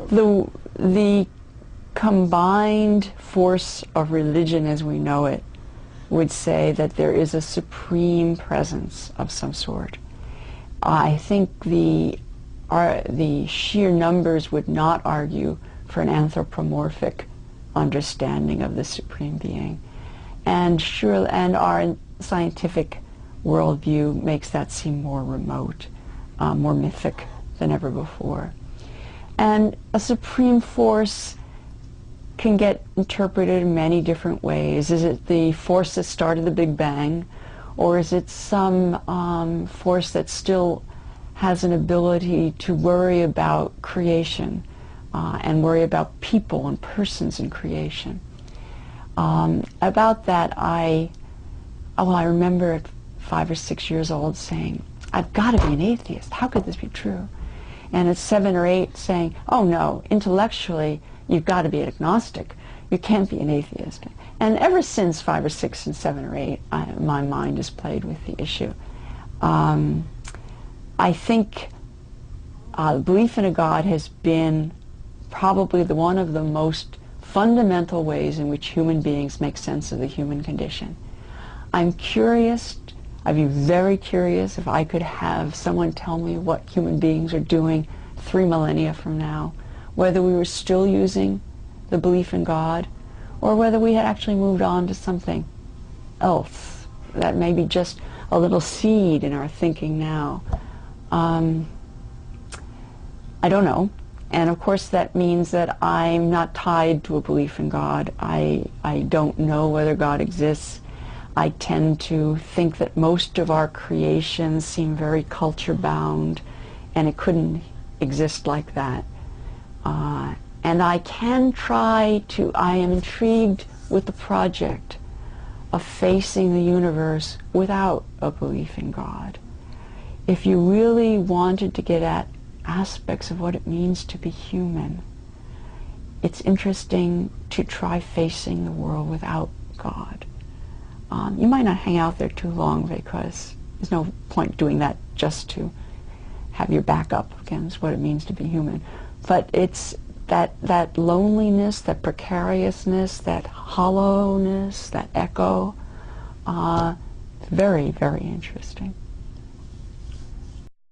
The combined force of religion as we know it would say that there is a supreme presence of some sort. I think the sheer numbers would not argue for an anthropomorphic understanding of the Supreme Being. And our scientific worldview makes that seem more remote, more mythic than ever before. And a supreme force can get interpreted in many different ways. Is it the force that started the Big Bang, or is it some force that still has an ability to worry about creation and worry about people and persons in creation? About that, I remember at 5 or 6 years old saying, I've got to be an atheist. How could this be true? And at 7 or 8 saying, oh no, intellectually, you've got to be an agnostic. You can't be an atheist. And ever since 5 or 6 and 7 or 8, my mind has played with the issue. I think belief in a God has been probably one of the most fundamental ways in which human beings make sense of the human condition. I'm curious, I'd be very curious if I could have someone tell me what human beings are doing 3 millennia from now, whether we were still using the belief in God, or whether we had actually moved on to something else that may be just a little seed in our thinking now. I don't know. And of course that means that I'm not tied to a belief in God. I don't know whether God exists. I tend to think that most of our creations seem very culture-bound, and it couldn't exist like that. And I am intrigued with the project of facing the universe without a belief in God. If you really wanted to get at aspects of what it means to be human, it's interesting to try facing the world without God. You might not hang out there too long, because there's no point doing that just to have your back up against what it means to be human. But it's that loneliness, that precariousness, that hollowness, that echo, very, very interesting.